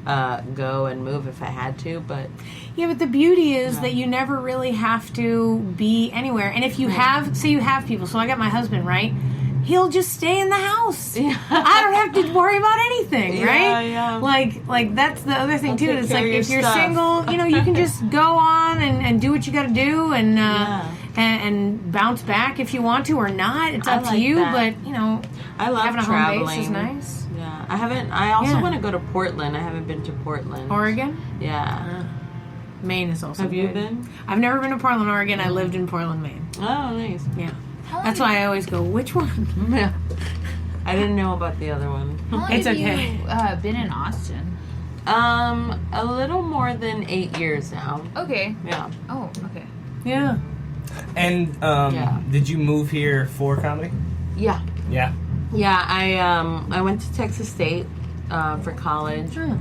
go and move if I had to, but... Yeah, but the beauty is that you never really have to be anywhere. And if you have, say you have people, so I got my husband, right? He'll just stay in the house. Yeah. I don't have to worry about anything, right? Yeah. Like that's the other thing, too. It's like, if you're single, you can just go on and do what you got to do and bounce back if you want to or not. It's up to you, but, I love having a traveling. home base is nice. Yeah. I also want to go to Portland. I haven't been to Portland. Oregon? Yeah. Maine is also Have you good. been? I've never been to Portland, Oregon. I lived in Portland, Maine. Oh, nice. Yeah. That's why I always go, which one? Yeah. I didn't know about the other one. How long It's have okay. you been in Austin? A little more than 8 years now. Okay. Yeah. Oh, okay. Yeah. And did you move here for comedy? Yeah. Yeah. Yeah, I went to Texas State for college. Sure.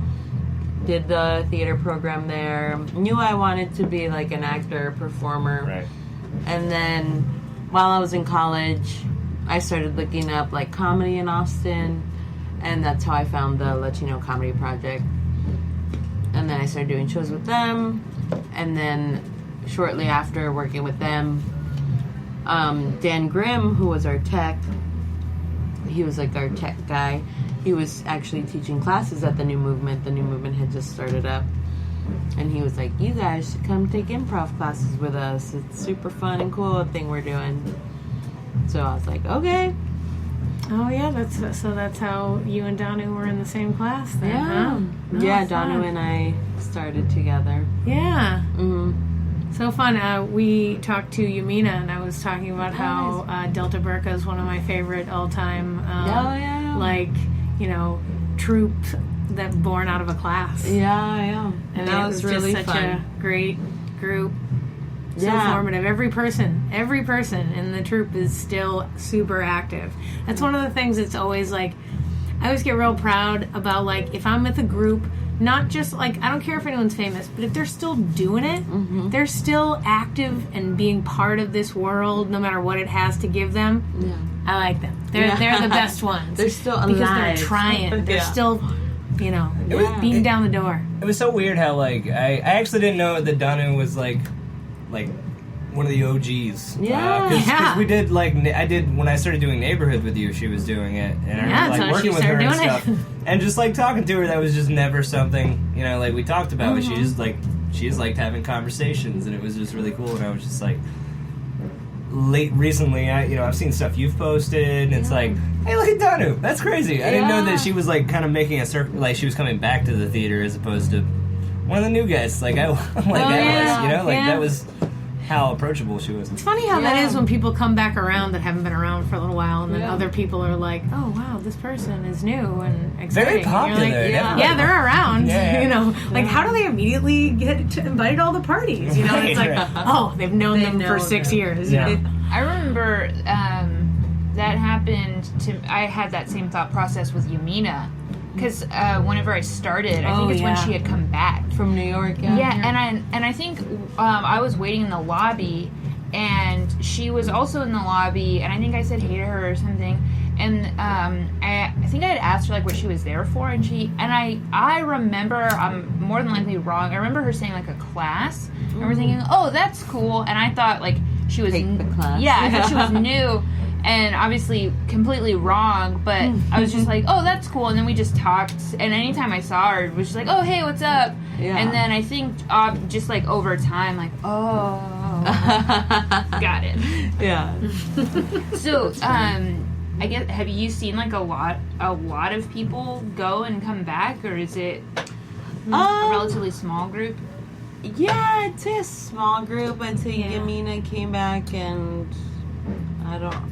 Did the theater program there. Knew I wanted to be like an actor, performer. Right. And then while I was in college, I started looking up like comedy in Austin, and that's how I found the Latino Comedy Project. And then I started doing shows with them, and then shortly after working with them, Dan Grimm, who was our tech, he was like our tech guy. He was actually teaching classes at the New Movement. The New Movement had just started up. And he was like, you guys should come take improv classes with us. It's super fun and cool, the thing we're doing. So I was like, okay. Oh, yeah, that's how you and Danu were in the same class then, huh? Yeah, Danu and I started together. Yeah. Mm-hmm. So fun. We talked to Yumina, and I was talking about how Delta Burka is one of my favorite all-time, troupe that born out of a class. Yeah. And that was really just such fun. a great group. So formative. Every person in the troupe is still super active. That's one of the things that's always like, I always get real proud about, like, if I'm with a group, not just like, I don't care if anyone's famous, but if they're still doing it, they're still active and being part of this world, no matter what it has to give them. Yeah. I like them. They're the best ones. They're still alive. Because they're trying. They're still, beating down the door. It was so weird how, like, I actually didn't know that Danu was, like one of the OGs. Yeah. Because we did, like, when I started doing Neighborhood with you, she was doing it. And I remember, like, working with her and stuff. And just, like, talking to her, that was just never something, like, we talked about. But she just liked having conversations, and it was just really cool. And I was just, like, recently, I've seen stuff you've posted, and it's like, hey, look at Danu. That's crazy. I didn't know that she was, like, kind of making a circle, like, she was coming back to the theater as opposed to one of the new guys. Like, that was how approachable she was. It's funny how that is when people come back around that haven't been around for a little while, and then other people are like, oh, wow, this person is new and exciting. Very popular. Like, they're around. Yeah. Like, how do they immediately get invited to all the parties? It's like, oh, they've known them for 6 years. Yeah. I remember that happened I had that same thought process with Yumina. Because whenever I started, I think it's when she had come back from New York. And I think I was waiting in the lobby, and she was also in the lobby, and I think I said hey to her or something, and I think I had asked her like what she was there for, and I remember, I'm more than likely wrong, I remember her saying like a class. I remember thinking, oh, that's cool, and I thought like she was take the class. Yeah, I thought she was new. And obviously completely wrong, but I was just like, oh, that's cool. And then we just talked. And anytime I saw her, it was just like, oh, hey, what's up? Yeah. And then I think just like over time, like, oh, got it. Yeah. So, I guess, have you seen like a lot of people go and come back, or is it a relatively small group? Yeah, I'd say a small group. I'd say Yamina came back, and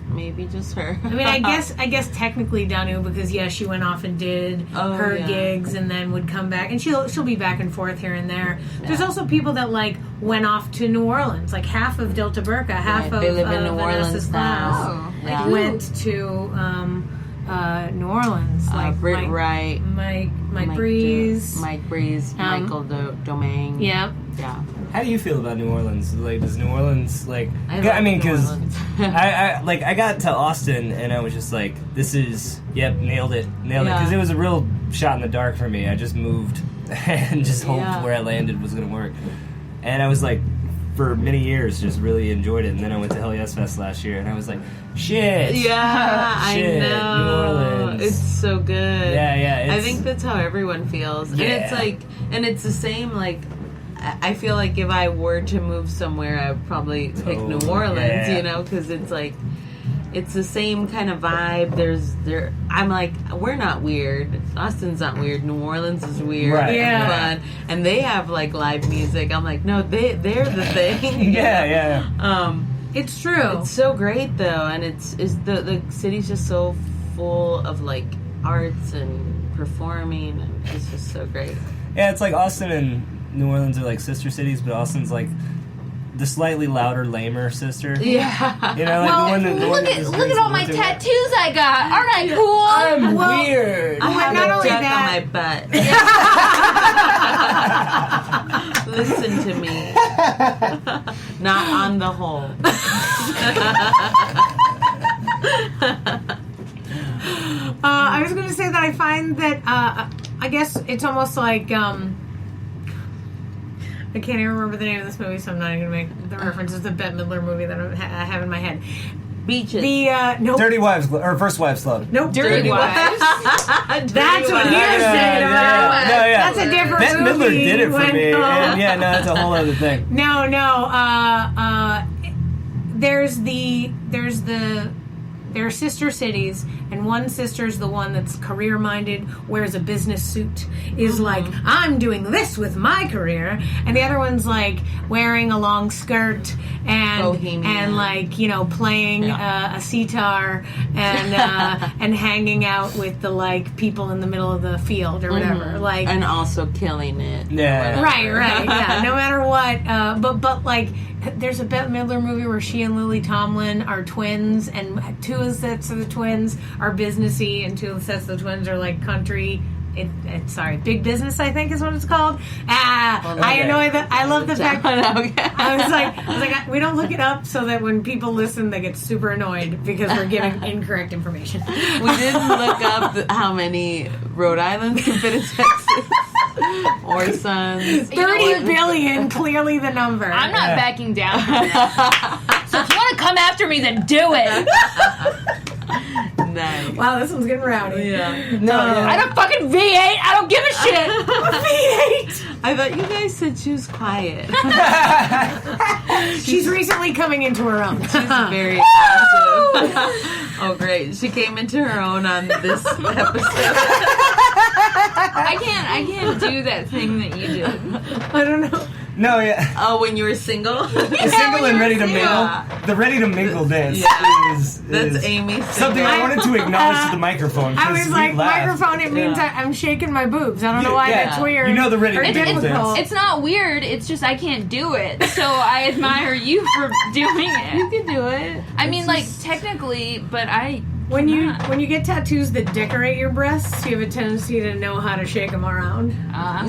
maybe just her. I mean, I guess technically Danu, because she went off and did her gigs and then would come back, and she'll be back and forth here and there. There's also people that like went off to New Orleans, like half of Delta Burka, half of they live in New Vanessa's Orleans class, now. went to New Orleans, like Britt Wright, Mike Breeze, Michael Domingue. Yeah. How do you feel about New Orleans? Like, does New Orleans, like... I mean, because I got to Austin, and I was just like, this is... Yep, nailed it. Because it was a real shot in the dark for me. I just moved and just hoped where I landed was going to work. And I was like, for many years, just really enjoyed it. And then I went to Hell Yes Fest last year, and I was like, shit. Yeah, shit, I know. New Orleans. It's so good. Yeah. I think that's how everyone feels. Yeah. And it's like, and it's the same, like, I feel like if I were to move somewhere, I would probably pick New Orleans, you know, because it's like, it's the same kind of vibe. I'm like, we're not weird. Austin's not weird. New Orleans is weird and fun, and they have like live music. I'm like, no, they're the thing. Yeah. It's true. It's so great though, and it's the city's just so full of like arts and performing, and it's just so great. Yeah, it's like Austin and New Orleans are like sister cities, but Austin's like the slightly louder, lamer sister. Yeah. You know, like look at all my tattoos I got. Aren't I cool? I'm weird. I have not a only duck that- on my butt. Listen to me. Not on the whole. I was going to say that I find that I guess it's almost like I can't even remember the name of this movie, so I'm not even going to make the reference. It's the Bette Midler movie that I have in my head. Beaches. Nope. Dirty Wives, or First Wives Club. Nope. Dirty Wives. That's what he was saying. Yeah. That's a different Bette movie. Midler did it for me. And that's a whole other thing. No. There are sister cities, and one sister's the one that's career-minded, wears a business suit, is like, I'm doing this with my career, and the other one's like wearing a long skirt and Bohemian. and like, you know, playing a sitar and hanging out with the like people in the middle of the field or whatever, like, and also killing it. Yeah. right, yeah. No matter what, but like, there's a Bette Midler movie where she and Lily Tomlin are twins, and two of the sets of the twins are businessy, and two of the sets of the twins are like country. Big Business, I think is what it's called. I love the fact. I was like, we don't look it up so that when people listen, they get super annoyed because we're giving incorrect information. We didn't look up how many Rhode Islands can fit in Texas. Or sons. 30 billion, clearly the number. I'm not backing down from that. So if you want to come after me, then do it. Nice. Wow, this one's getting rowdy. Yeah. I don't fucking V8. I don't give a shit. V8. I thought you guys said she was quiet. She's recently coming into her own. She's very aggressive. Oh, great. She came into her own on this episode. I can't do that thing that you did. I don't know. No, yeah. Oh, when you were single? Single and ready to mingle. The ready to mingle dance is That's Amy. something I wanted to acknowledge to the microphone. I was like, laughed. microphone, it means I'm shaking my boobs. I don't know why that's weird. You know the ready or to mingle difficult. dance. It's not weird. It's just I can't do it. So I admire you for doing it. You can do it. I mean, like, technically, but I... When you get tattoos that decorate your breasts, you have a tendency to know how to shake them around. Yeah.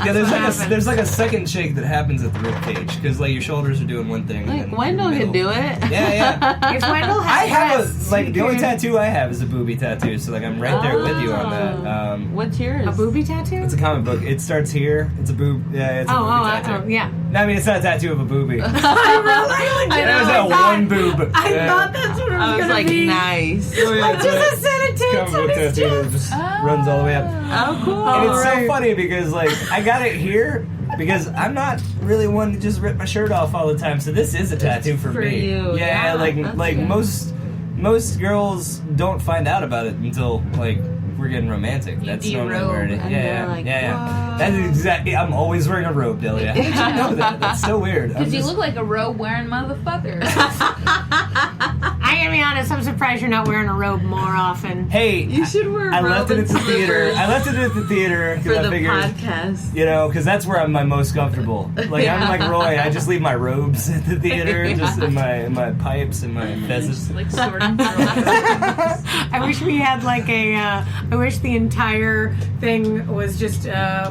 Yeah, there's like a second shake that happens at the rib cage because like your shoulders are doing one thing. Like, and then Wendell your can do middle- it. Yeah. If Wendell has I have breasts, the only tattoo I have is a booby tattoo, so like I'm right there with you on that. What's yours? a booby tattoo? It's a comic book. It starts here. It's a boob. Yeah, it's a booby tattoo. Yeah. No, I mean it's not a tattoo of a booby. I That was that one boob. I thought that's what it was, I was gonna like, be. nice. Just a set of tits Comic on book his tattoo that chest. just runs all the way up. Oh, cool. And it's so right. funny because like I got it here because I'm not really one to just rip my shirt off all the time. So this is a tattoo for for me. you. Yeah, Yeah, like that's good. most girls don't find out about it until like we're getting romantic. That's normally derobe, where it is. and Yeah, they're like, yeah. "What?" That's exactly. I'm always wearing a robe, Delia. How did you know that? That's so weird. Because you look like a robe wearing motherfucker. I gotta be honest, I'm surprised you're not wearing a robe more often. Hey, You should wear a I robe left it and at the theater. slippers I left it at the theater for because I the figured. podcast. You know, because that's where I'm my most comfortable. Like I'm like Roy. I just leave my robes at the theater, just in my pipes and my fezzes. Like sorting through. I wish we had like I wish the entire thing was just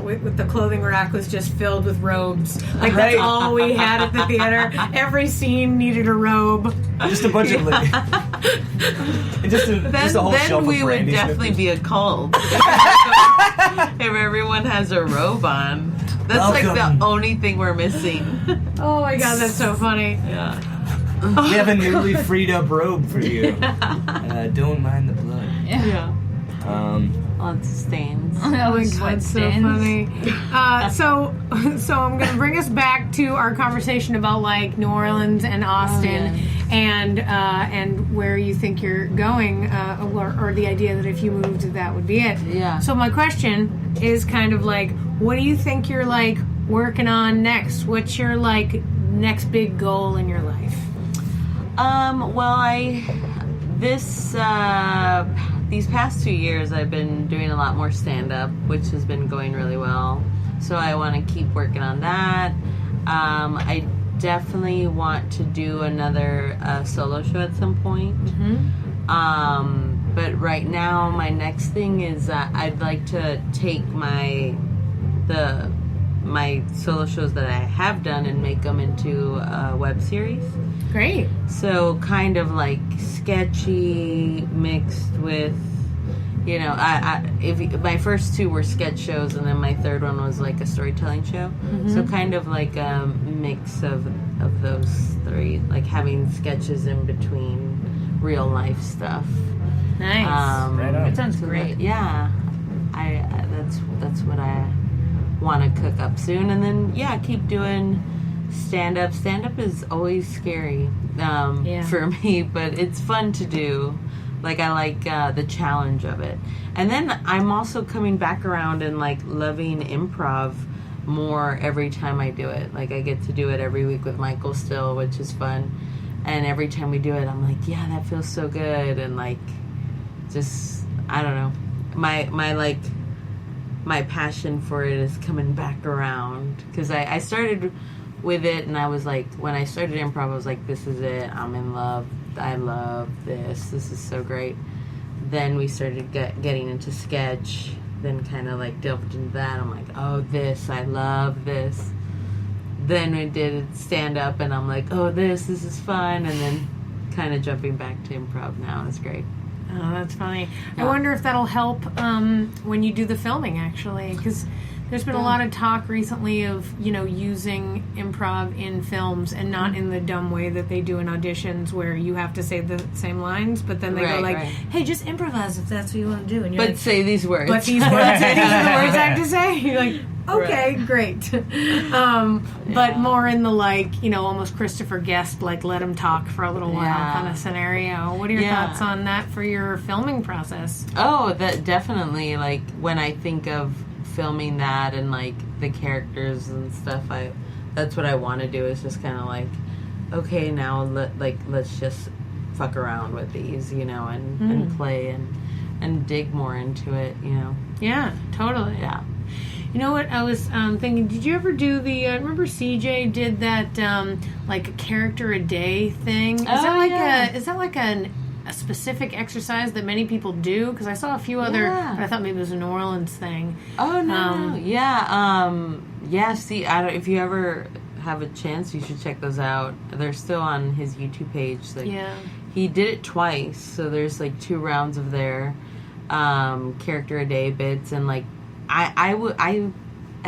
with the clothing rack was just filled with robes. Like Right. that's all we had at the theater. Every scene needed a robe. Just a bunch of and just a whole shelf of we would brandy definitely snippers. be a cult. If everyone has a robe on. That's like the only thing we're missing. Oh my god, that's so funny. Yeah. We have a newly freed up robe for you. Don't mind the blood. Yeah. Lots of stains. Oh my god, so funny. So I'm going to bring us back to our conversation about like New Orleans and Austin, and where you think you're going, or the idea that if you moved, that would be it. Yeah. So my question is kind of like, what do you think you're like working on next? What's your like next big goal in your life? These past 2 years, I've been doing a lot more stand-up, which has been going really well. So I want to keep working on that. I definitely want to do another solo show at some point. But right now, my next thing is I'd like to take my solo shows that I have done and make them into a web series. Great. So kind of like sketchy mixed with, my first 2 were sketch shows, and then my third one was like a storytelling show. So kind of like a mix of those 3, like having sketches in between real life stuff. Nice. Right on. That sounds great. Yeah, that's what I want to cook up soon, and then keep doing stand-up. Stand-up is always scary for me, but it's fun to do. Like, I like the challenge of it. And then I'm also coming back around and like loving improv more every time I do it. Like, I get to do it every week with Michael still, which is fun, and every time we do it, I'm like, yeah, that feels so good. And like, just, I don't know, my passion for it is coming back around, because I started with it, and I was like, when I started improv, I was like, this is it, I'm in love, I love this is so great. Then we started getting into sketch, then kind of like delved into that. I'm like, oh, this, I love this. Then we did stand up, and I'm like, oh, this is fun, and then kind of jumping back to improv now is great. Oh, that's funny. Yeah. I wonder if that'll help when you do the filming, actually, because there's been a lot of talk recently of, using improv in films, and not in the dumb way that they do in auditions where you have to say the same lines, but then they go like, hey, just improvise if that's what you want to do. And you're But like, say these words. But these words, these are the words I have to say. You're like, okay, great. But more in the like, almost Christopher Guest, like let him talk for a little while kind of scenario. What are your thoughts on that for your filming process? Oh, that definitely, like, when I think of filming that and like the characters and stuff, that's what I want to do, is just kind of like, okay, now let's just fuck around with these, and play and dig more into it, Yeah, totally. Yeah. You know what I was thinking? Did you ever do the? Remember CJ did that like a character a day thing? Is that like a specific exercise that many people do? Because I saw a few other, but I thought maybe it was a New Orleans thing. Oh no, yeah. See, if you ever have a chance, you should check those out. They're still on his YouTube page. Like, he did it twice, so there's like 2 rounds of their character a day bits, and like I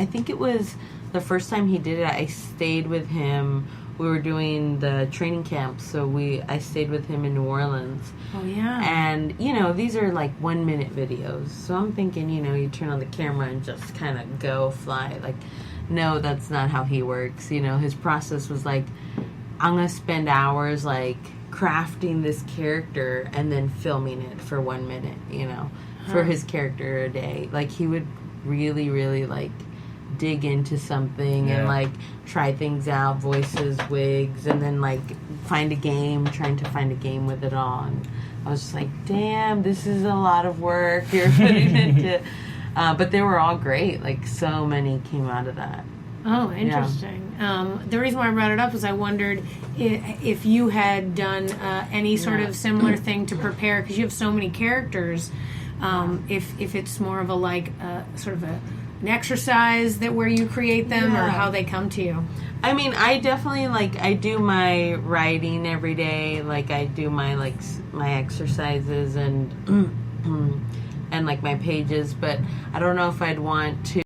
think it was the first time he did it. I stayed with him. We were doing the training camp, so I stayed with him in New Orleans. Oh yeah. And these are like 1-minute videos, so I'm thinking, you turn on the camera and just kind of go fly. Like, no, that's not how he works. His process was like, I'm gonna spend hours like crafting this character and then filming it for 1 minute. For his character a day. Like, he would really, really like dig into something and like try things out, voices, wigs, and then like trying to find a game with it all. And I was just like, damn, this is a lot of work you're putting into. But they were all great. Like, so many came out of that. Oh, interesting. The reason why I brought it up is I wondered if you had done any sort of similar thing to prepare, because you have so many characters. If it's more of a like sort of an exercise that where you create them or how they come to you? I mean, I definitely I do my writing every day. Like I do my my exercises and and like my pages, but I don't know if I'd want to